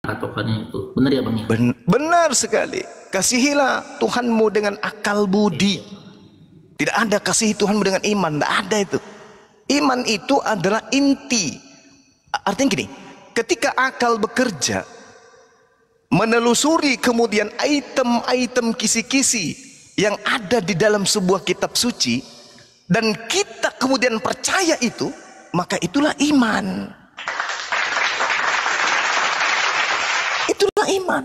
patokannya itu. Benar ya Bang ya? Benar sekali. Kasihilah Tuhanmu dengan akal budi. Tidak ada kasih Tuhanmu dengan iman. Tidak ada itu. Iman itu adalah inti. Artinya gini, ketika akal bekerja, menelusuri kemudian item-item kisi-kisi yang ada di dalam sebuah kitab suci, dan kita kemudian percaya itu, maka itulah iman. Itulah iman.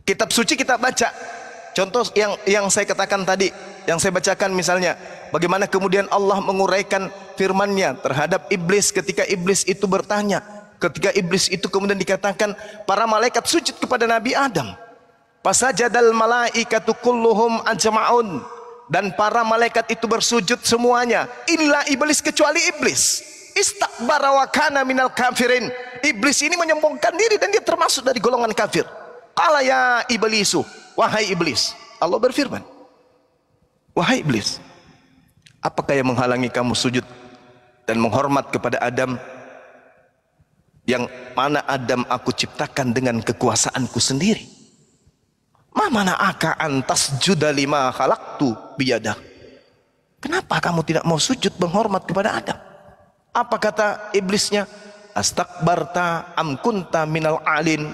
Kitab suci kita baca. Contoh yang saya katakan tadi, yang saya bacakan misalnya, bagaimana kemudian Allah menguraikan firman-Nya terhadap iblis ketika iblis itu bertanya. Ketika iblis itu kemudian dikatakan para malaikat sujud kepada Nabi Adam. Fasajadal malaikatu kulluhum ajma'un. Dan para malaikat itu bersujud semuanya, illa iblis, kecuali iblis. Istakbara wa kana minal kafirin. Iblis ini menyombongkan diri dan dia termasuk dari golongan kafir. Qala ya iblisu, wahai iblis. Allah berfirman, wahai iblis, apakah yang menghalangi kamu sujud dan menghormat kepada Adam, yang mana Adam aku ciptakan dengan kekuasaanku sendiri? Ma mana'aka antas juda lima khalaqtu biyadah. Kenapa kamu tidak mau sujud menghormat kepada Adam? Apa kata iblisnya? Astakbarta am kunta minal alin.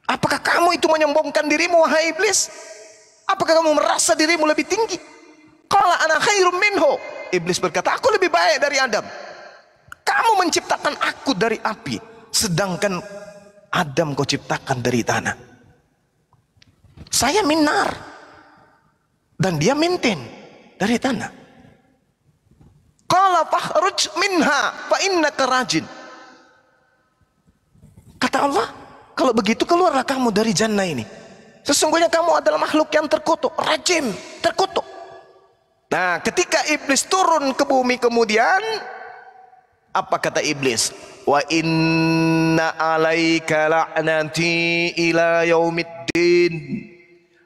Apakah kamu itu menyombongkan dirimu, wahai iblis? Apakah kamu merasa dirimu lebih tinggi? Qala ana khairum minhu. Iblis berkata, aku lebih baik dari Adam. Kamu menciptakan aku dari api, sedangkan Adam kau ciptakan dari tanah. Saya minar dan dia mintin dari tanah. Qala fakhruj minha fa innaka rajin. Kata Allah, kalau begitu keluarlah kamu dari jannah ini. Sesungguhnya kamu adalah makhluk yang terkutuk, rajim, terkutuk. Nah, ketika iblis turun ke bumi kemudian, apa kata iblis? Wa inna alaika la'nati ila yaumiddin.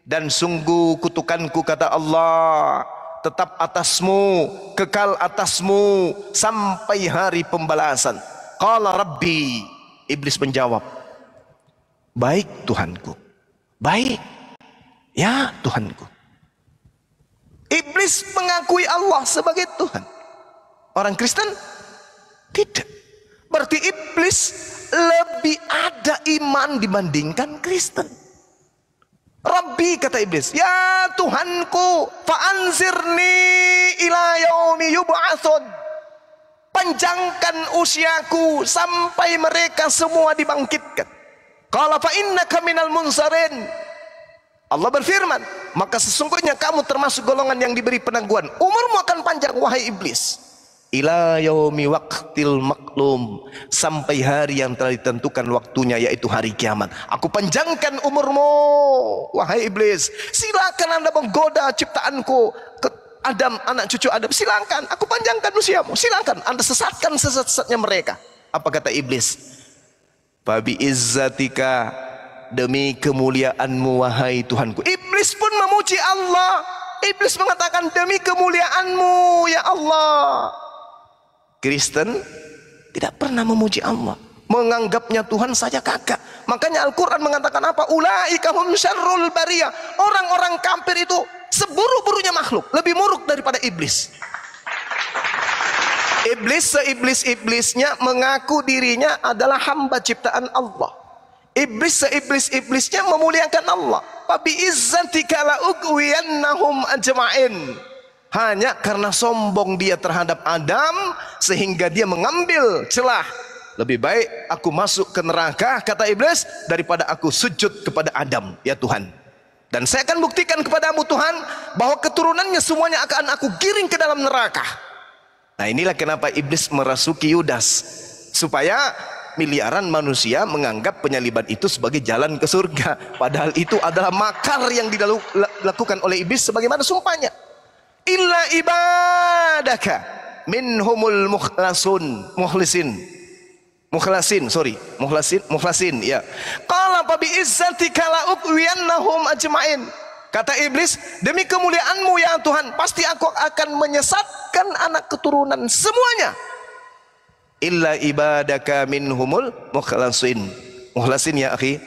Dan sungguh kutukanku, kata Allah, tetap atasmu, kekal atasmu sampai hari pembalasan. Qala rabbi. Iblis menjawab, baik Tuhanku, baik ya Tuhanku. Iblis mengakui Allah sebagai Tuhan. Orang Kristen tidak. Berarti iblis lebih ada iman dibandingkan Kristen. Rabbi, kata iblis, ya Tuhanku, fa'anzirni ila yaumi yub'atsun. Panjangkan usiaku sampai mereka semua dibangkitkan. Qala fa innaka minal munsarin. Allah berfirman, maka sesungguhnya kamu termasuk golongan yang diberi penangguhan. Umurmu akan panjang, wahai iblis. Ila yaumi waqtil maklum, sampai hari yang telah ditentukan waktunya, yaitu hari kiamat. Aku panjangkan umurmu, wahai iblis. Silakan Anda menggoda ciptaanku, Adam, anak cucu Adam, silakan, aku panjangkan usiamu, silakan Anda sesatkan sesat-sesatnya mereka. Apa kata iblis? Fabi izzatika, demi kemuliaanmu wahai Tuhanku. Iblis pun memuji Allah. Iblis mengatakan, demi kemuliaanmu ya Allah. Kristen tidak pernah memuji Allah, menganggapnya Tuhan saja kagak. Makanya Al-Quran mengatakan apa? Ulaika hum syarrul bariyah. Orang-orang kafir itu seburuk-buruknya makhluk, lebih buruk daripada iblis. Iblis seiblis-iblisnya mengaku dirinya adalah hamba ciptaan Allah. Iblis seiblis-iblisnya memuliakan Allah. Fabi izzatika la ughwiyannahum ajma'in. Hanya karena sombong dia terhadap Adam, sehingga dia mengambil celah. Lebih baik aku masuk ke neraka, kata iblis, daripada aku sujud kepada Adam, ya Tuhan. Dan saya akan buktikan kepadamu Tuhan, bahwa keturunannya semuanya akan aku giring ke dalam neraka. Nah, inilah kenapa iblis merasuki Yudas, supaya miliaran manusia menganggap penyaliban itu sebagai jalan ke surga. Padahal itu adalah makar yang dilakukan oleh iblis sebagaimana sumpahnya. Illa ibadaka minhumul mukhlasin, ya. Qala fa bi izzatika la ughwiyannahum ajma'in. Kata iblis, demi kemuliaanmu ya Tuhan, pasti aku akan menyesatkan anak keturunan semuanya. Illa ibadaka minhumul mukhlasin, Mukhlasin ya akhi,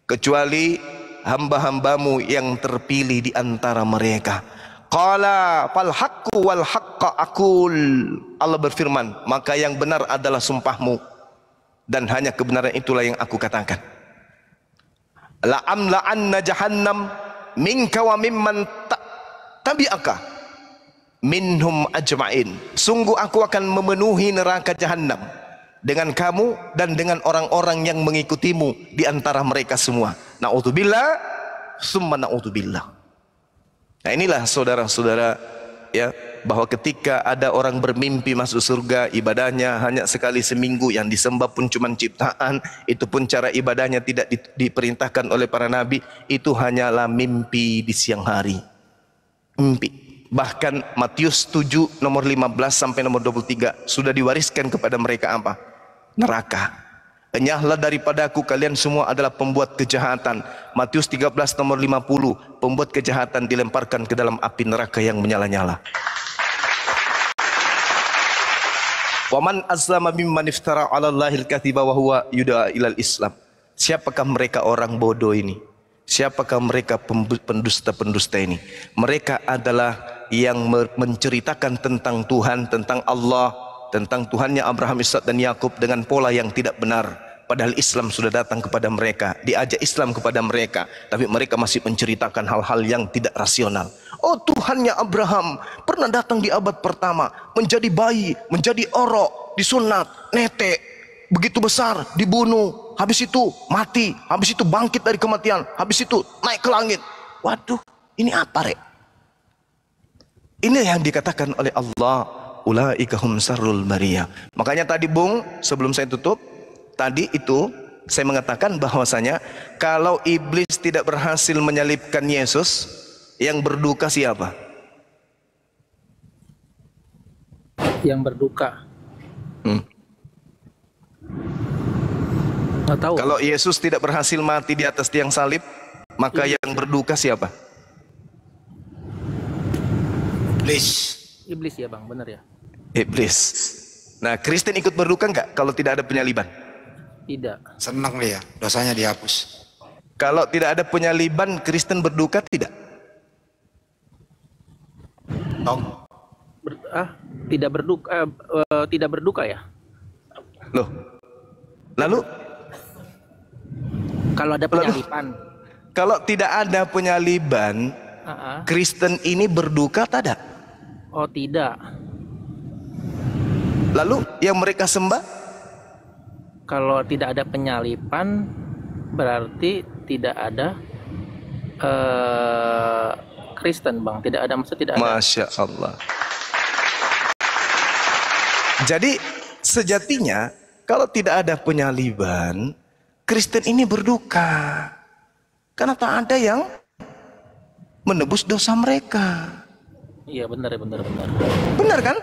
kecuali hamba-hambamu yang terpilih di antara mereka. Qala fal haqqu wal haqqa aqul. Allah berfirman, maka yang benar adalah sumpahmu dan hanya kebenaran itulah yang aku katakan. La amla'anna jahannam minka wa mimman tabi'aka minhum ajma'in. Sungguh aku akan memenuhi neraka jahannam dengan kamu dan dengan orang-orang yang mengikutimu di antara mereka semua. Na'udzubillah, summa na'udzubillah. Nah inilah saudara-saudara ya, bahwa ketika ada orang bermimpi masuk surga, ibadahnya hanya sekali seminggu, yang disembah pun cuma ciptaan, itu pun cara ibadahnya tidak diperintahkan oleh para nabi, itu hanyalah mimpi di siang hari. Mimpi. Bahkan Matius 7 nomor 15 sampai nomor 23 sudah diwariskan kepada mereka apa? Neraka. Enyahlah daripadaku, kalian semua adalah pembuat kejahatan. Matius 13 nomor 50, pembuat kejahatan dilemparkan ke dalam api neraka yang menyala-nyala. Waman azlama mimman iftara 'ala Allahil kadziba wa huwa yud'a ilal Islam. Siapakah mereka orang bodoh ini? Siapakah mereka pendusta-pendusta ini? Mereka adalah yang menceritakan tentang Tuhan, tentang Allah, tentang Tuhannya Abraham, Ishak dan Yakub dengan pola yang tidak benar. Padahal Islam sudah datang kepada mereka, diajak Islam kepada mereka, tapi mereka masih menceritakan hal-hal yang tidak rasional. Oh, Tuhannya Abraham pernah datang di abad pertama, menjadi bayi, menjadi orok, disunat, netek, begitu besar, dibunuh, habis itu mati, habis itu bangkit dari kematian, habis itu naik ke langit. Waduh, ini apa rek? Ini yang dikatakan oleh Allah, ulaika hum sarrul bariyah. Makanya tadi Bung, sebelum saya tutup, tadi itu saya mengatakan bahwasanya kalau iblis tidak berhasil menyalibkan Yesus, yang berduka siapa? Yang berduka. Nggak tahu. Kalau Yesus tidak berhasil mati di atas tiang salib, maka yang berduka siapa? Iblis. Iblis ya bang, benar ya? Iblis. Nah, Kristen ikut berduka enggak kalau tidak ada penyaliban? Tidak. Senang dia, dosanya dihapus. Kalau tidak ada penyaliban, Kristen berduka tidak? Tong. Tidak berduka, tidak berduka ya? Loh, lalu? Kalau ada penyaliban. Kalau tidak ada penyaliban, Kristen ini berduka tidak? Oh tidak. Lalu yang mereka sembah? Kalau tidak ada penyaliban, berarti tidak ada Kristen bang. Tidak ada, maksud tidak ada. Masya Allah. Jadi sejatinya kalau tidak ada penyaliban, Kristen ini berduka karena tak ada yang menebus dosa mereka. Iya benar, benar. Benar kan?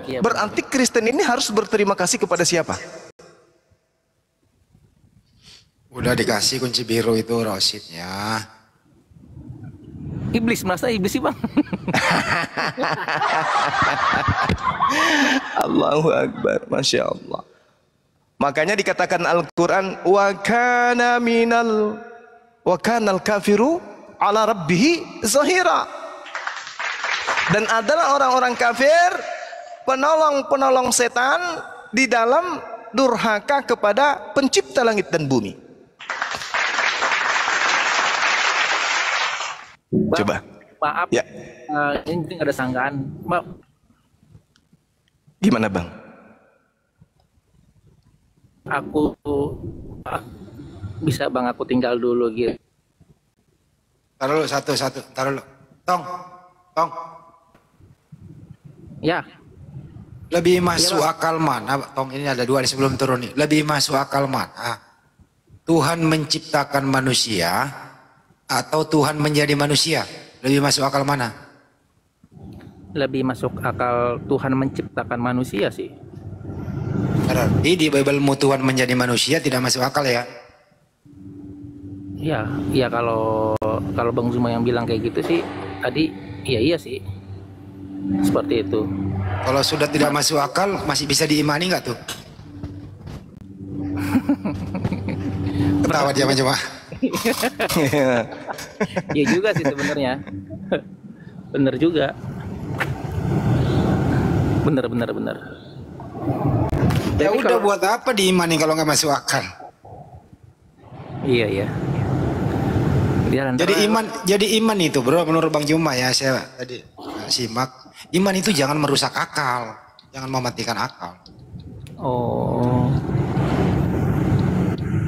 Iya, berarti Kristen ini harus berterima kasih kepada siapa? Udah dikasih kunci biru itu Rosidnya. Iblis, masa iblis sih bang? Allahu Akbar, Masya Allah. Makanya dikatakan Al-Quran, wa kanal kafiru ala rabbihi zahira. Dan adalah orang-orang kafir penolong-penolong setan di dalam durhaka kepada pencipta langit dan bumi. Bang, coba. Maaf, ya. Ini ada sanggahan. Gimana bang? Aku bisa bang, aku tinggal dulu gitu. Taruh lu satu, taruh lu. Tong. Ya. Lebih masuk akal mana, Tong, ini ada dua sebelum turun nih. Lebih masuk akal mana? Tuhan menciptakan manusia atau Tuhan menjadi manusia? Lebih masuk akal mana? Lebih masuk akal Tuhan menciptakan manusia sih. Berarti di Bible-mu Tuhan menjadi manusia tidak masuk akal ya? Iya kalau Bang Zuma yang bilang kayak gitu sih tadi, iya sih. Seperti itu. Kalau sudah tidak masuk akal, masih bisa diimani nggak tuh? ketawa dia cuma. Iya juga sih sebenarnya. Bener juga. Bener. Ya Tapi udah kalau- buat apa diimani kalau nggak masuk akal? Iya. Jadi iman itu bro, menurut Bang Juma ya, saya tadi simak, iman itu jangan merusak akal, jangan mematikan akal. Oh.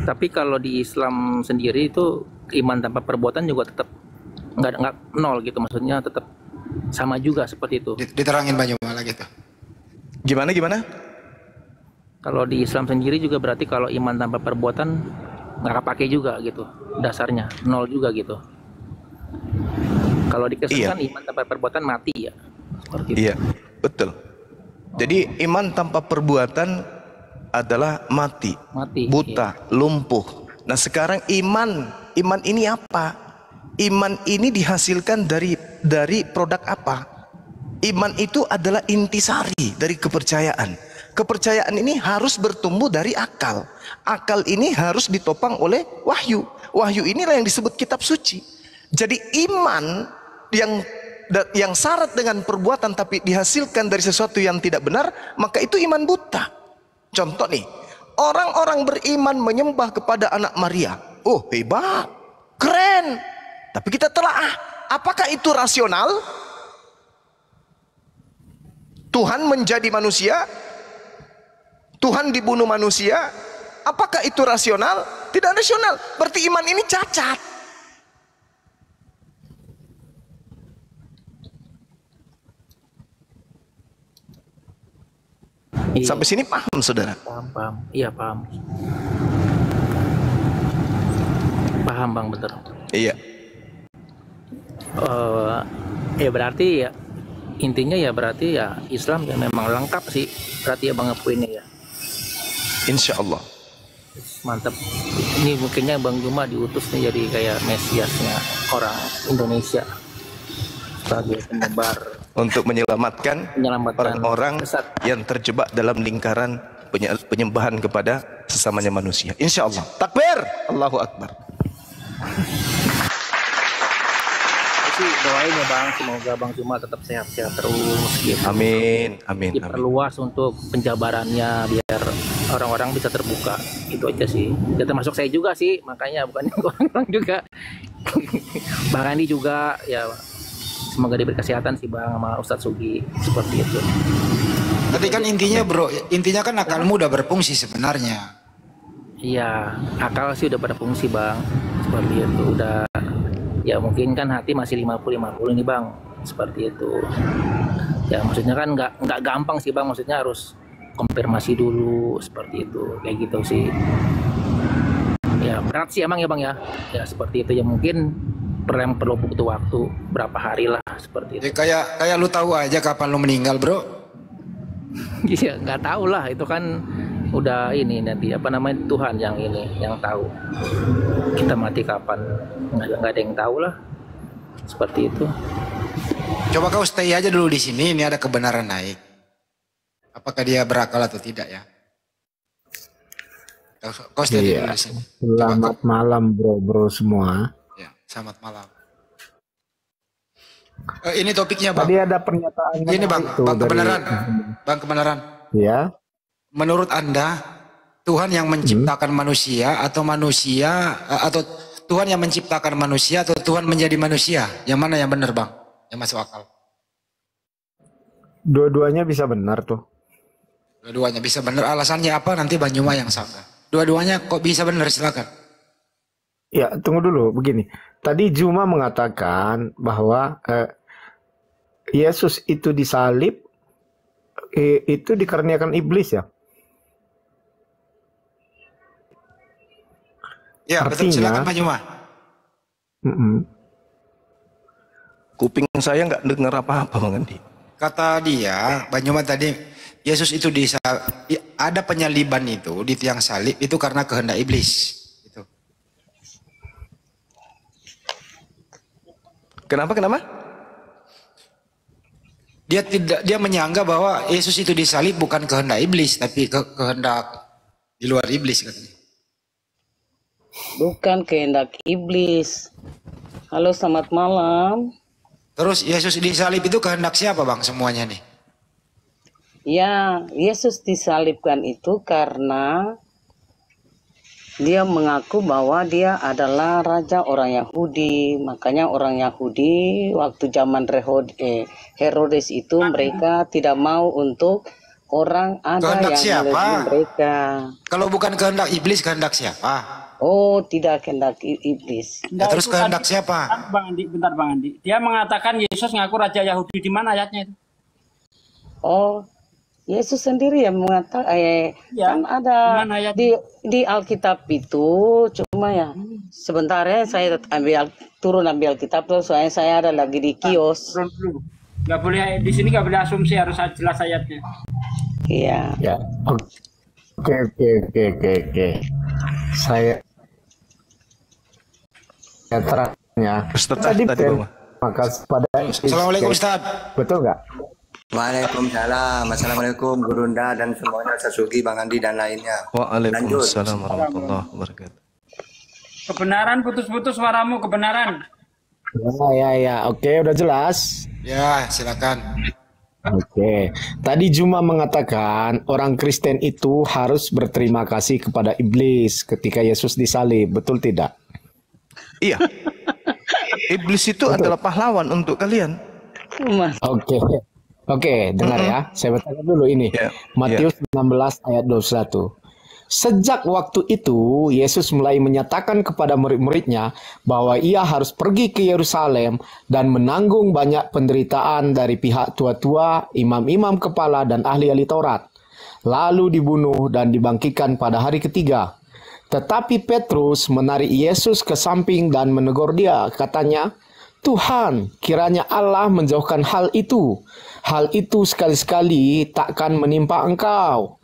Tapi kalau di Islam sendiri itu iman tanpa perbuatan juga tetap nggak nol gitu, maksudnya tetap sama juga seperti itu. Diterangin Bang Juma lagi tuh. Gimana? Kalau di Islam sendiri juga berarti kalau iman tanpa perbuatan nggak kepake juga gitu, dasarnya nol juga gitu. Kalau di Kristen kan iman tanpa perbuatan mati ya, seperti itu. Iya, betul. Jadi iman tanpa perbuatan adalah mati, buta, lumpuh. Nah sekarang iman ini apa? Iman ini dihasilkan dari produk apa? Iman itu adalah intisari dari kepercayaan. Kepercayaan ini harus bertumbuh dari akal. Akal ini harus ditopang oleh wahyu. Wahyu inilah yang disebut kitab suci. Jadi iman yang syarat dengan perbuatan tapi dihasilkan dari sesuatu yang tidak benar, maka itu iman buta. Contoh nih, orang-orang beriman menyembah kepada anak Maria. Oh hebat, keren. Tapi kita telaah, apakah itu rasional? Tuhan menjadi manusia, Tuhan dibunuh manusia, apakah itu rasional? Tidak rasional. Berarti iman ini cacat. Iya. Sampai sini paham saudara? Paham. Iya paham. Paham Bang, betul. Iya. Ya berarti ya intinya ya berarti ya Islam ya memang lengkap sih, berarti ya Bang poinnya ya. Insya Allah. Mantap. Ini mungkinnya Bang Juma diutus nih jadi kayak mesiasnya orang Indonesia sebagai penyebar Untuk menyelamatkan orang-orang sesat. yang terjebak dalam lingkaran penyembahan kepada sesamanya manusia. Insya Allah. Takbir, Allahu Akbar. Sih doain ya Bang, semoga Bang Juma tetap sehat-sehat terus gitu. Amin. Diperluas untuk penjabarannya biar orang-orang bisa terbuka. Itu aja sih. Ya termasuk saya juga sih, makanya bukannya orang-orang juga. Bang Andi juga ya, semoga diberi kesehatan sih Bang sama Ustadz Sugi, seperti itu. Tapi kan intinya bro, intinya kan akalmu udah berfungsi sebenarnya. Iya, akal sih udah berfungsi Bang, seperti itu. Udah, ya mungkin kan hati masih 50-50 nih Bang, seperti itu. Ya maksudnya kan nggak gampang sih Bang, maksudnya harus konfirmasi dulu, seperti itu, kayak gitu sih. Ya berat sih emang ya Bang ya, ya seperti itu ya, mungkin perlu butuh waktu berapa hari lah, seperti itu. Kayak lu tahu aja kapan lu meninggal bro. Iya nggak tahu lah, itu kan udah ini nanti apa namanya Tuhan yang tahu kita mati kapan, nggak ada yang tahu lah, seperti itu. Coba kau stay aja dulu di sini, ini ada kebenaran naik. Apakah dia berakal atau tidak ya? Kau stay dulu di sini. Selamat malam bro semua. Ya, selamat malam. Ini topiknya Bang. Tadi ada pernyataan. Ini Bang kebenaran. Bang kebenaran. Ya. Menurut Anda, Tuhan yang menciptakan manusia atau manusia atau Tuhan yang menciptakan manusia atau Tuhan menjadi manusia? Yang mana yang benar Bang? Yang masuk akal? Dua-duanya bisa benar tuh. Dua-duanya bisa benar. Alasannya apa? Nanti Bang Juma yang sabar. Dua-duanya kok bisa benar? Silakan. Ya, tunggu dulu. Begini. Tadi Juma mengatakan bahwa Yesus itu disalib itu dikaruniakan iblis ya. Ya, betul. Silakan Bang Juma. Kuping saya nggak dengar apa-apa Bang Andi. Kata dia, Bang Juma tadi, Yesus itu ada penyaliban itu di tiang salib itu karena kehendak iblis. Itu. Kenapa? Dia menyanggah bahwa Yesus itu disalib bukan kehendak iblis tapi kehendak di luar iblis katanya. bukan kehendak iblis. Halo, selamat malam. Terus Yesus disalib itu kehendak siapa Bang semuanya nih? Ya, Yesus disalibkan itu karena dia mengaku bahwa dia adalah raja orang Yahudi. Makanya orang Yahudi waktu zaman Herodes itu mereka tidak mau untuk orang ada Kehendak yang siapa? melebihi mereka. Kalau bukan kehendak iblis, kehendak siapa? Oh, tidak kehendak iblis. Ya, terus kehendak siapa? Bang Andi, bentar Bang Andi. Dia mengatakan Yesus ngaku raja Yahudi, di mana ayatnya itu? Oh, Yesus sendiri yang mengatakan Ya, kan ada mana ayat? di Alkitab itu, cuma ya sebentar ya saya turun ambil Alkitab tuh, soalnya saya ada lagi di kios. Turun dulu. Nggak boleh di sini, nggak boleh asumsi, harus jelas ayatnya. Iya. Ya. Oke. Saya terangnya. Ustaz Tadi tadi bawah. maka pada Assalamualaikum Ustaz. betul nggak? Waalaikumsalam. Assalamualaikum Gurunda dan semuanya, Sasugi, Bang Andi dan lainnya. Waalaikumsalam warahmatullahi wabarakatuh. Kebenaran, putus-putus suaramu, kebenaran. Ya. Oke, udah jelas. Ya, silakan. Oke, tadi Juma mengatakan orang Kristen itu harus berterima kasih kepada iblis ketika Yesus disalib, betul tidak? Iya. Iblis itu adalah pahlawan untuk kalian. Oke, dengar ya. Saya bacakan dulu ini. Ya, Matius 16 ayat 21. Sejak waktu itu, Yesus mulai menyatakan kepada murid-muridnya bahwa ia harus pergi ke Yerusalem dan menanggung banyak penderitaan dari pihak tua-tua, imam-imam kepala, dan ahli-ahli Taurat. Lalu dibunuh dan dibangkitkan pada hari ketiga. Tetapi Petrus menarik Yesus ke samping dan menegur dia. Katanya, Tuhan, kiranya Allah menjauhkan hal itu. Hal itu sekali-sekali takkan menimpa engkau.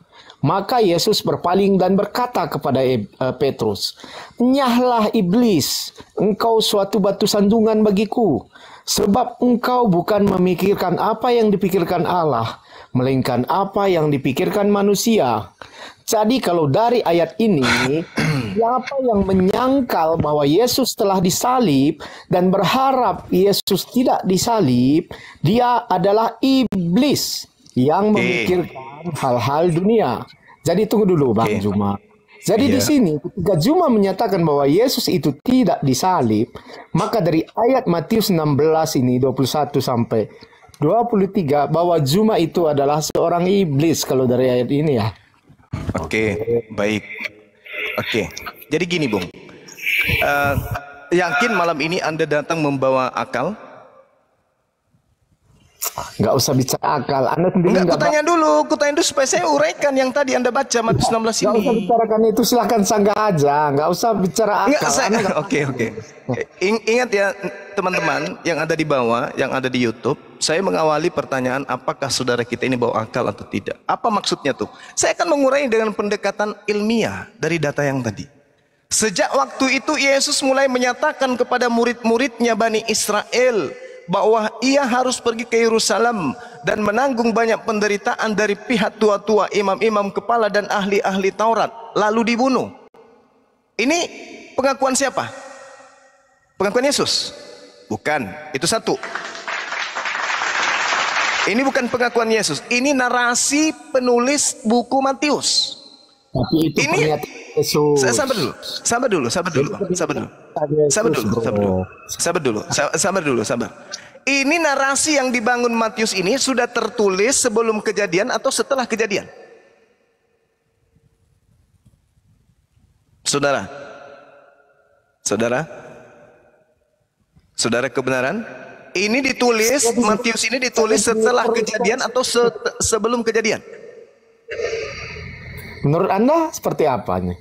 Maka Yesus berpaling dan berkata kepada Petrus, "Nyahlah iblis, engkau suatu batu sandungan bagiku, sebab engkau bukan memikirkan apa yang dipikirkan Allah, melainkan apa yang dipikirkan manusia." Jadi kalau dari ayat ini, siapa yang menyangkal bahwa Yesus telah disalib dan berharap Yesus tidak disalib, dia adalah iblis yang memikirkan hal-hal dunia. Jadi tunggu dulu Bang Juma. Jadi di sini ketika Juma menyatakan bahwa Yesus itu tidak disalib, maka dari ayat Matius 16 ini 21 sampai 23 bahwa Juma itu adalah seorang iblis kalau dari ayat ini ya. Oke, baik. Oke, jadi gini Bung. Yakin malam ini Anda datang membawa akal? Nggak usah bicara akal. Anda sendiri Enggak, kutanya dulu supaya saya uraikan yang tadi Anda baca Matius 16 ini. Nggak usah bicarakan itu, silahkan sanggah aja. Nggak usah bicara akal. Oke. Ingat ya teman-teman yang ada di bawah, yang ada di YouTube, saya mengawali pertanyaan apakah saudara kita ini bawa akal atau tidak. Apa maksudnya tuh? Saya akan mengurai dengan pendekatan ilmiah dari data yang tadi. Sejak waktu itu Yesus mulai menyatakan kepada murid-muridnya Bani Israel bahwa ia harus pergi ke Yerusalem dan menanggung banyak penderitaan dari pihak tua-tua, imam-imam kepala dan ahli-ahli Taurat, lalu dibunuh. Ini pengakuan siapa? Pengakuan Yesus? Bukan, itu satu. Ini bukan pengakuan Yesus, ini narasi penulis buku Matius. Tapi itu Ini Yesus. Sabar dulu. Ini narasi yang dibangun Matius ini sudah tertulis sebelum kejadian atau setelah kejadian? Saudara kebenaran? Ini ditulis, Matius ini ditulis setelah kejadian atau sebelum kejadian? Menurut Anda seperti apa nih?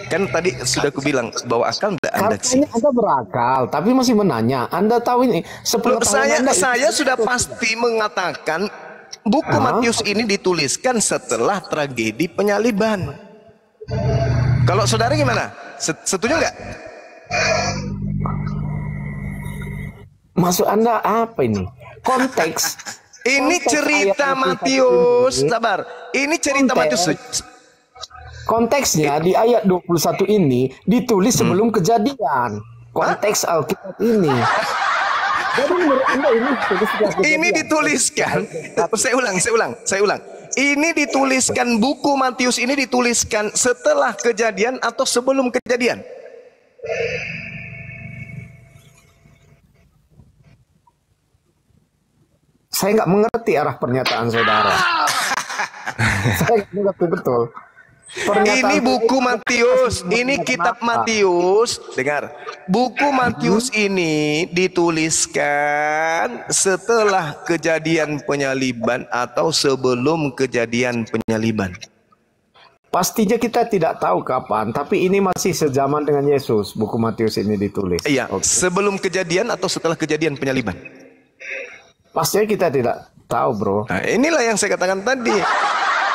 Kan tadi sudah aku bilang bahwa akal tidak ada. Katanya Anda berakal, tapi masih menanya. Anda tahu ini Saya sudah pasti mengatakan buku Matius ini dituliskan setelah tragedi penyaliban. Kalau saudara gimana? Setuju nggak? Maksud Anda apa ini? Konteks. Ini cerita Matius, sabar. Ini cerita Matius. Konteksnya di ayat 21 ini ditulis sebelum kejadian. Konteks Alkitab ini. Jadi menurut Anda ini dituliskan. Saya ulang. Ini dituliskan, buku Matius ini dituliskan setelah kejadian atau sebelum kejadian? Saya nggak mengerti arah pernyataan saudara. Saya nggak mengerti betul. Ini buku Matius, ini kitab Matius. Dengar, buku Matius ini dituliskan setelah kejadian penyaliban atau sebelum kejadian penyaliban? Pastinya kita tidak tahu kapan, tapi ini masih sejaman dengan Yesus. Buku Matius ini ditulis. Iya, sebelum kejadian atau setelah kejadian penyaliban? Pastinya kita tidak tahu, bro. Nah, inilah yang saya katakan tadi.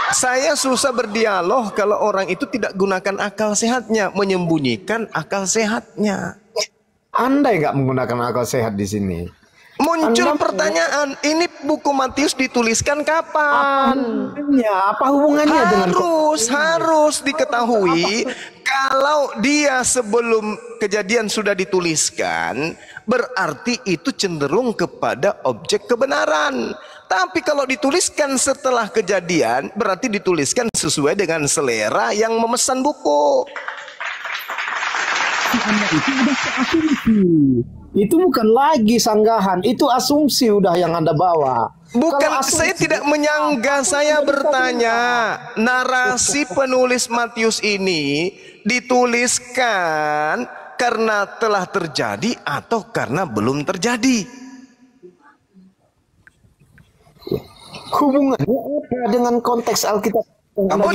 Saya susah berdialog kalau orang itu tidak gunakan akal sehatnya, menyembunyikan akal sehatnya. Anda yang nggak menggunakan akal sehat di sini. Muncul pertanyaan, ini buku Matius dituliskan kapan? Apa hubungannya dengan harus diketahui kalau dia sebelum kejadian sudah dituliskan, berarti itu cenderung kepada objek kebenaran. Tapi kalau dituliskan setelah kejadian, berarti dituliskan sesuai dengan selera yang memesan buku. Itu bukan lagi sanggahan, itu asumsi udah yang Anda bawa. Bukan, saya tidak menyangga, saya bertanya. Narasi penulis Matius ini dituliskan karena telah terjadi atau karena belum terjadi? Hubungannya apa dengan konteks Alkitab?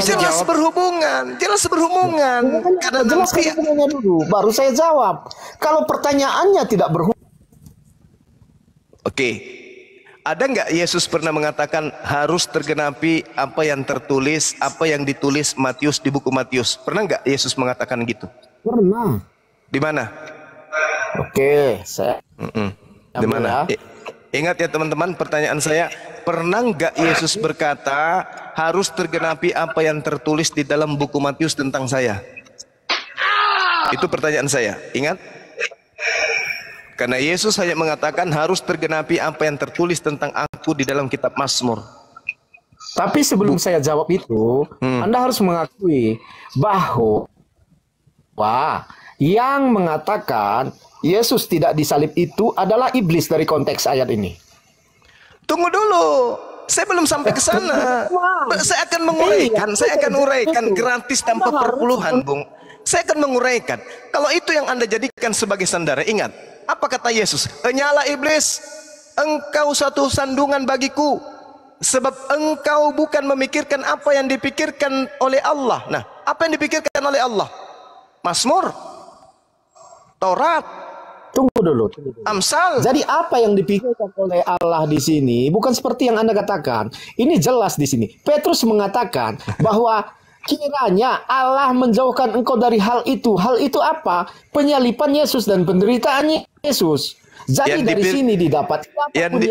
Jelas berhubungan. Karena jelas hubungannya dulu, baru saya jawab. Kalau pertanyaannya tidak berhubungan. Oke. Ada nggak Yesus pernah mengatakan harus tergenapi apa yang tertulis, apa yang ditulis Matius di buku Matius? Pernah nggak Yesus mengatakan gitu? Pernah. Di mana? Oke, saya. Di mana? Ingat ya teman-teman, pertanyaan saya, pernah nggak Yesus berkata harus tergenapi apa yang tertulis di dalam buku Matius tentang saya? Itu pertanyaan saya. Ingat? Karena Yesus hanya mengatakan harus tergenapi apa yang tertulis tentang aku di dalam kitab Mazmur. Tapi sebelum saya jawab itu, Anda harus mengakui bahwa yang mengatakan Yesus tidak disalib itu adalah iblis dari konteks ayat ini. Tunggu dulu, saya belum sampai ke sana. Saya akan menguraikan, saya akan uraikan gratis tanpa perpuluhan, Bung. Saya akan menguraikan. Kalau itu yang Anda jadikan sebagai sandera, ingat, apa kata Yesus? Nyala iblis, engkau satu sandungan bagiku, sebab engkau bukan memikirkan apa yang dipikirkan oleh Allah. Nah, apa yang dipikirkan oleh Allah? Mazmur, Taurat, Tunggu dulu. Amsal. Jadi apa yang dipikirkan oleh Allah di sini bukan seperti yang Anda katakan. Ini jelas di sini. Petrus mengatakan bahwa kiranya Allah menjauhkan engkau dari hal itu. Hal itu apa? Penyalipan Yesus dan penderitaan Yesus. Jadi dari sini didapat siapapun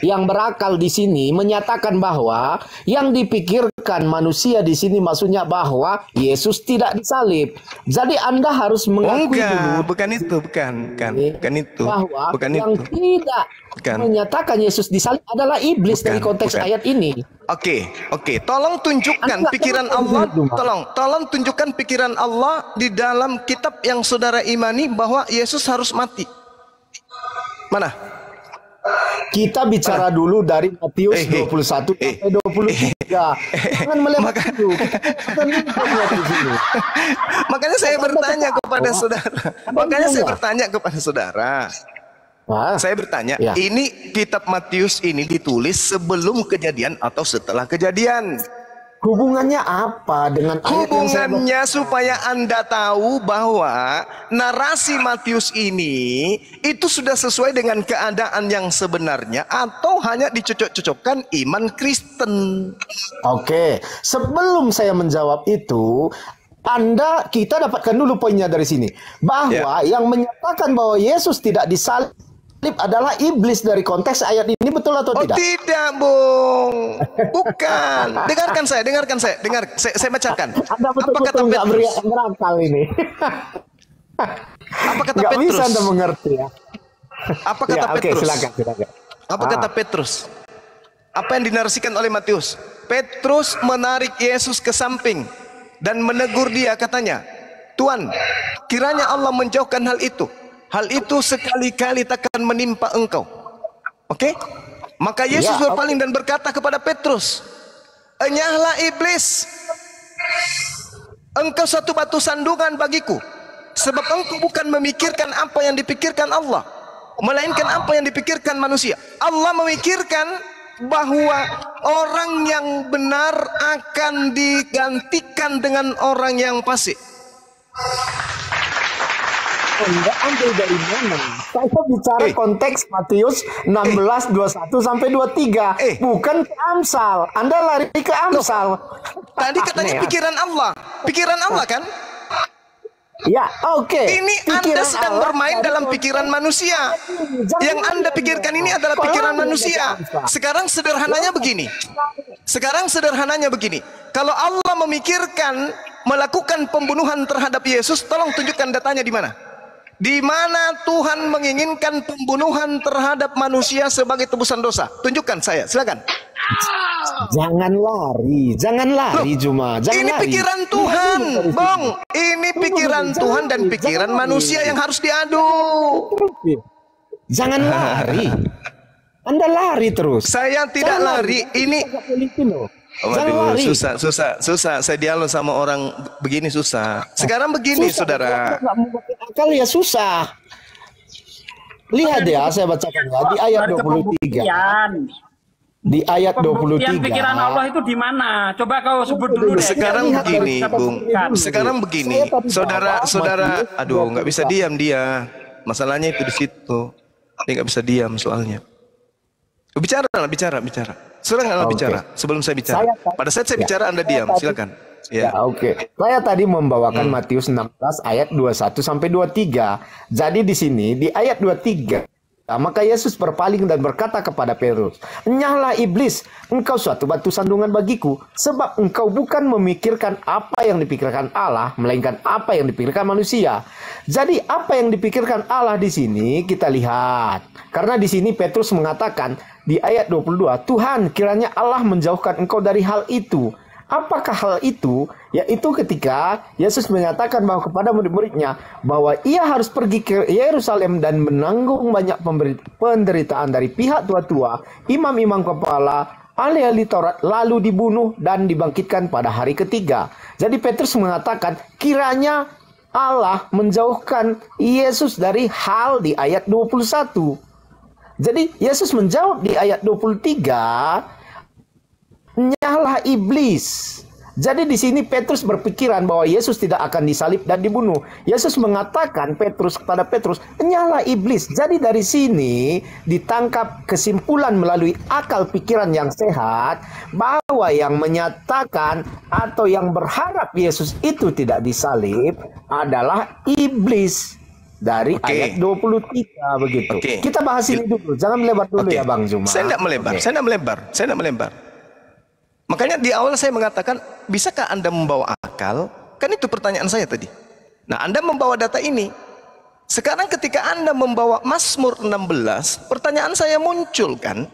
yang berakal di sini menyatakan bahwa yang dipikirkan manusia di sini maksudnya bahwa Yesus tidak disalib. Jadi Anda harus mengakui dulu. Bukan itu. Bahwa bukan yang itu. tidak menyatakan Yesus disalib adalah iblis dari konteks ayat ini. Oke. Tolong tunjukkan pikiran Allah. Tolong tunjukkan pikiran Allah di dalam kitab yang saudara imani bahwa Yesus harus mati. Mana? Kita bicara dulu dari Matius 21 sampai 23. Jangan melewati dulu. Makanya saya bertanya kepada saudara. Saya bertanya, ini kitab Matius ini ditulis sebelum kejadian atau setelah kejadian? Hubungannya apa dengan ayat hubungannya supaya Anda tahu bahwa narasi Matius ini itu sudah sesuai dengan keadaan yang sebenarnya atau hanya dicocok-cocokkan iman Kristen. Oke, sebelum saya menjawab itu, kita dapatkan dulu poinnya dari sini. Bahwa yang menyatakan bahwa Yesus tidak disalib adalah iblis dari konteks ayat ini, betul atau tidak? Oh tidak, Bung. Bukan. Dengarkan saya. Dengar, saya bacakan. Anda Apa kata betul-betul nggak Petrus? berakal ini. Apa kata Nggak Petrus? bisa Anda mengerti ya. Apa kata Oke, Petrus? silakan. Apa kata Petrus? Apa yang dinarasikan oleh Matius? Petrus menarik Yesus ke samping dan menegur dia, katanya, Tuhan, kiranya Allah menjauhkan hal itu. Hal itu sekali-kali takkan menimpa engkau. Oke? Maka Yesus berpaling dan berkata kepada Petrus, enyahlah iblis, engkau satu batu sandungan bagiku, sebab engkau bukan memikirkan apa yang dipikirkan Allah, melainkan apa yang dipikirkan manusia. Allah memikirkan bahwa orang yang benar akan digantikan dengan orang yang fasik. Anda ambil dari mana? Saya bicara konteks Matius 16, 21 sampai 23. Bukan ke Amsal. Anda lari ke Amsal. Tadi katanya pikiran Allah. Pikiran Allah kan? Ya, oke. Ini Anda sedang bermain dalam pikiran manusia. Yang Anda pikirkan ini adalah pikiran manusia. Sekarang sederhananya begini. Kalau Allah memikirkan melakukan pembunuhan terhadap Yesus, tolong tunjukkan datanya di mana? Di mana Tuhan menginginkan pembunuhan terhadap manusia sebagai tebusan dosa? Tunjukkan saya, silakan. Jangan lari Juma. Jangan ini lari. Pikiran Tuhan, Bang. Ini pikiran Tuhan dan pikiran manusia yang harus diadu. Jangan lari. Anda lari terus. Saya tidak lari. Ini Jangan lari. susah. Saya dialog sama orang begini susah. Sekarang begini, saudara. Nggak mau pakai akal ya susah. Lihat ya, saya bacakan ya di ayat 23. Di ayat 23. Pikiran Allah itu di mana? Coba kau sebut dulu deh. Sekarang begini, Bung. Sekarang begini, saudara. Aduh, nggak bisa diam dia. Masalahnya itu di situ. Dia nggak bisa diam soalnya. Bicara. Serang Anda bicara sebelum saya bicara. Pada saat saya bicara Anda diam, silakan. Ya, oke. Saya tadi membawakan Matius 16 ayat 21 sampai 23. Jadi di sini di ayat 23, maka Yesus berpaling dan berkata kepada Petrus, "Enyahlah iblis, engkau suatu batu sandungan bagiku, sebab engkau bukan memikirkan apa yang dipikirkan Allah, melainkan apa yang dipikirkan manusia." Jadi apa yang dipikirkan Allah di sini kita lihat. Karena di sini Petrus mengatakan di ayat 22, "Tuhan, kiranya Allah menjauhkan engkau dari hal itu." Apakah hal itu? Yaitu ketika Yesus mengatakan bahwa kepada murid-muridnya bahwa ia harus pergi ke Yerusalem dan menanggung banyak penderitaan dari pihak tua-tua, imam-imam kepala, ahli-ahli Taurat, lalu dibunuh dan dibangkitkan pada hari ketiga. Jadi Petrus mengatakan kiranya Allah menjauhkan Yesus dari hal di ayat 21. Jadi Yesus menjawab di ayat 23, "Nyahlah iblis." Jadi di sini Petrus berpikiran bahwa Yesus tidak akan disalib dan dibunuh. Yesus mengatakan kepada Petrus, "Nyahlah iblis." Jadi dari sini ditangkap kesimpulan melalui akal pikiran yang sehat bahwa yang menyatakan atau yang berharap Yesus itu tidak disalib adalah iblis. Dari ayat 23 begitu. Kita bahas ini dulu. Jangan melebar dulu ya Bang Zuma. Saya tidak melebar. Makanya di awal saya mengatakan, bisakah Anda membawa akal? Kan itu pertanyaan saya tadi. Nah, Anda membawa data ini. Sekarang ketika Anda membawa Mazmur 16, pertanyaan saya muncul kan?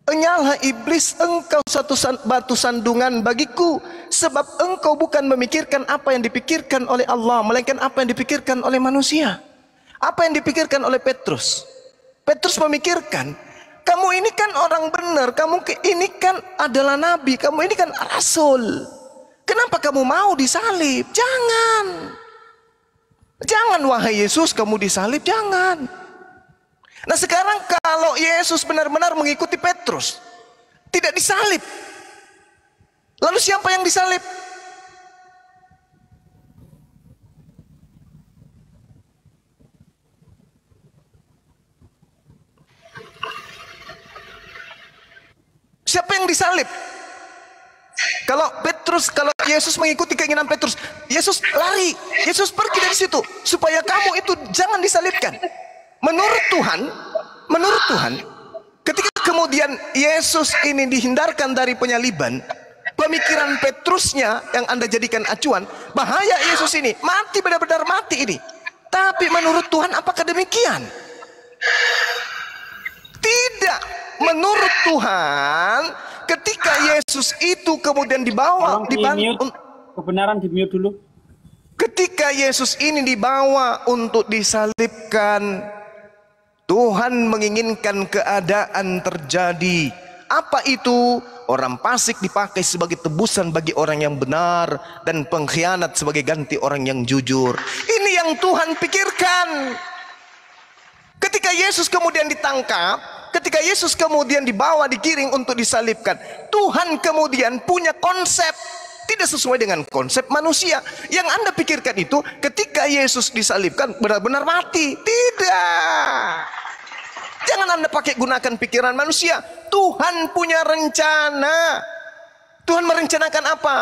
Enyahlah iblis, engkau satu batu sandungan bagiku, sebab engkau bukan memikirkan apa yang dipikirkan oleh Allah, melainkan apa yang dipikirkan oleh manusia. Apa yang dipikirkan oleh Petrus? Petrus memikirkan, kamu ini kan orang benar, kamu ini kan adalah nabi, kamu ini kan rasul. Kenapa kamu mau disalib? Jangan wahai Yesus, kamu disalib, jangan. Nah sekarang kalau Yesus benar-benar mengikuti Petrus, tidak disalib, lalu siapa yang disalib? Siapa yang disalib? Kalau Yesus mengikuti keinginan Petrus, Yesus lari, Yesus pergi dari situ supaya kamu itu jangan disalibkan. menurut Tuhan, ketika kemudian Yesus ini dihindarkan dari penyaliban, pemikiran Petrusnya yang Anda jadikan acuan, bahaya Yesus ini, mati, benar-benar mati ini. Tapi menurut Tuhan apakah demikian? Tidak. Menurut Tuhan, ketika Yesus itu kemudian dibawa, kebenaran di mute dulu. Ketika Yesus ini dibawa untuk disalibkan, Tuhan menginginkan keadaan terjadi. Apa itu? Orang fasik dipakai sebagai tebusan bagi orang yang benar, dan pengkhianat sebagai ganti orang yang jujur. Ini yang Tuhan pikirkan. Ketika Yesus kemudian ditangkap, ketika Yesus kemudian dibawa, digiring untuk disalibkan, Tuhan kemudian punya konsep tidak sesuai dengan konsep manusia. Yang Anda pikirkan itu ketika Yesus disalibkan benar-benar mati. Tidak. Jangan Anda pakai gunakan pikiran manusia. Tuhan punya rencana. Tuhan merencanakan apa?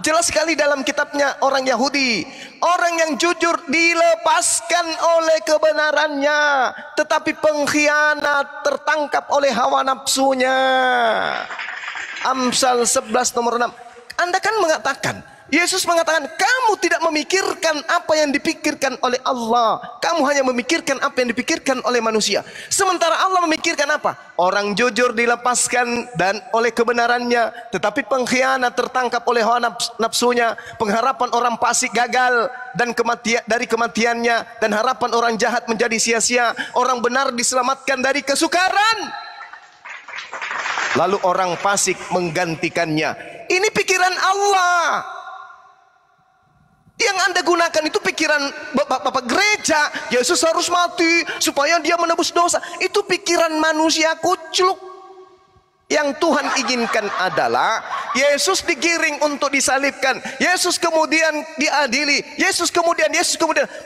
Jelas sekali dalam kitabnya orang Yahudi. Orang yang jujur dilepaskan oleh kebenarannya, tetapi pengkhianat tertangkap oleh hawa nafsunya. Amsal 11 nomor 6. Anda kan mengatakan, Yesus mengatakan, kamu tidak memikirkan apa yang dipikirkan oleh Allah. Kamu hanya memikirkan apa yang dipikirkan oleh manusia. Sementara Allah memikirkan apa? Orang jujur dilepaskan dan oleh kebenarannya, tetapi pengkhianat tertangkap oleh hawa nafsunya. Pengharapan orang fasik gagal dan dari kematiannya, dan harapan orang jahat menjadi sia-sia. Orang benar diselamatkan dari kesukaran, lalu orang fasik menggantikannya. Ini pikiran Allah. Yang Anda gunakan itu pikiran Bapak gereja. Yesus harus mati supaya dia menebus dosa. Itu pikiran manusia kucluk. Yang Tuhan inginkan adalah Yesus digiring untuk disalibkan, Yesus kemudian diadili, Yesus kemudian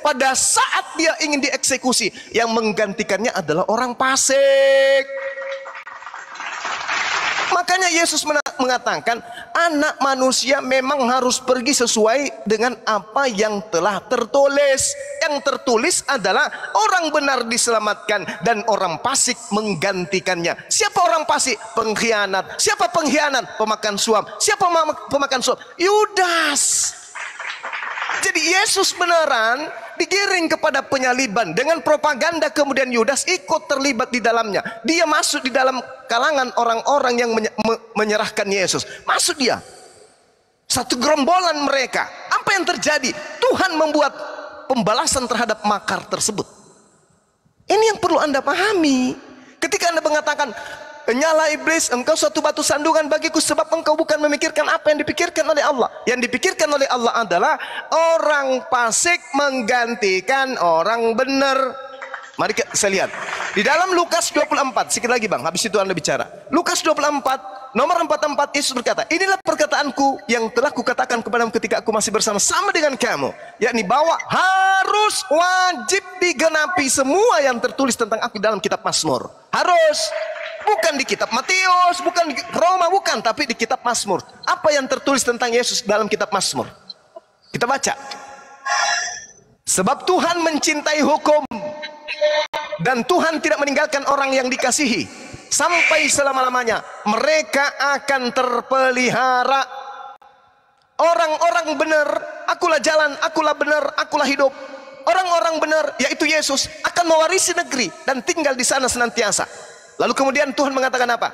pada saat dia ingin dieksekusi, yang menggantikannya adalah orang fasik. Makanya Yesus mengatakan anak manusia memang harus pergi sesuai dengan apa yang telah tertulis. Yang tertulis adalah orang benar diselamatkan dan orang fasik menggantikannya. Siapa orang fasik? Pengkhianat. Siapa pengkhianat? Pemakan suap. Siapa pemakan suap? Yudas. Jadi Yesus beneran digiring kepada penyaliban dengan propaganda, kemudian Yudas ikut terlibat di dalamnya. Dia masuk di dalam kalangan orang-orang yang menyerahkan Yesus. Masuk dia. Satu gerombolan mereka. Apa yang terjadi? Tuhan membuat pembalasan terhadap makar tersebut. Ini yang perlu Anda pahami. Ketika Anda mengatakan, nyala iblis, engkau suatu batu sandungan bagiku, sebab engkau bukan memikirkan apa yang dipikirkan oleh Allah. Yang dipikirkan oleh Allah adalah orang fasik menggantikan orang benar. Mari saya lihat di dalam Lukas 24. Sedikit lagi bang, habis itu Anda bicara. Lukas 24 nomor 44, Yesus berkata, inilah perkataanku yang telah kukatakan kepadamu ketika aku masih bersama-sama dengan kamu, yakni bahwa harus wajib digenapi semua yang tertulis tentang aku dalam kitab Mazmur. Harus. Bukan di kitab Matius, bukan di Roma, bukan, tapi di kitab Mazmur. Apa yang tertulis tentang Yesus dalam kitab Mazmur? Kita baca. Sebab Tuhan mencintai hukum, dan Tuhan tidak meninggalkan orang yang dikasihi sampai selama-lamanya. Mereka akan terpelihara. Orang-orang benar, akulah jalan, akulah benar, akulah hidup. Orang-orang benar, yaitu Yesus, akan mewarisi negeri dan tinggal di sana senantiasa. Lalu kemudian Tuhan mengatakan apa?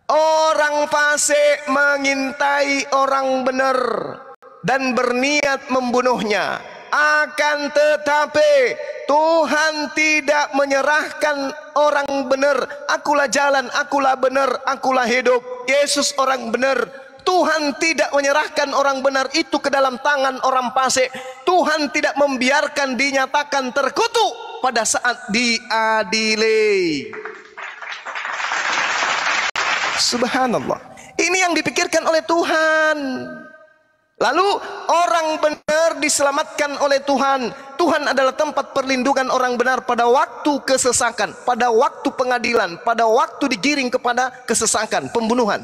Orang fasik mengintai orang benar dan berniat membunuhnya. Akan tetapi Tuhan tidak menyerahkan orang benar. Akulah jalan, akulah benar, akulah hidup. Yesus orang benar. Tuhan tidak menyerahkan orang benar itu ke dalam tangan orang fasik. Tuhan tidak membiarkan dinyatakan terkutuk pada saat diadili. Subhanallah. Ini yang dipikirkan oleh Tuhan. Lalu orang benar diselamatkan oleh Tuhan. Tuhan adalah tempat perlindungan orang benar pada waktu kesesakan, pada waktu pengadilan, pada waktu digiring kepada kesesakan, pembunuhan.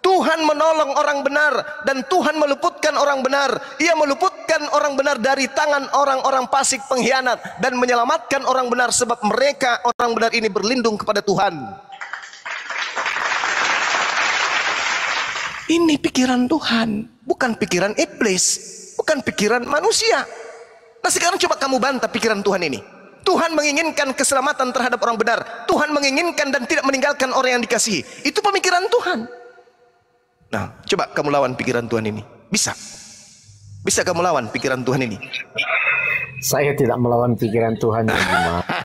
Tuhan menolong orang benar dan Tuhan meluputkan orang benar. Ia meluputkan menyelamatkan orang benar dari tangan orang-orang fasik pengkhianat, dan menyelamatkan orang benar sebab mereka orang benar ini berlindung kepada Tuhan. Ini pikiran Tuhan, bukan pikiran iblis, bukan pikiran manusia. Nah sekarang coba kamu bantah pikiran Tuhan ini. Tuhan menginginkan keselamatan terhadap orang benar. Tuhan menginginkan dan tidak meninggalkan orang yang dikasihi. Itu pemikiran Tuhan. Nah, coba kamu lawan pikiran Tuhan ini. Bisa. Bisa kamu lawan pikiran Tuhan ini. Saya tidak melawan pikiran Tuhan ya Bima.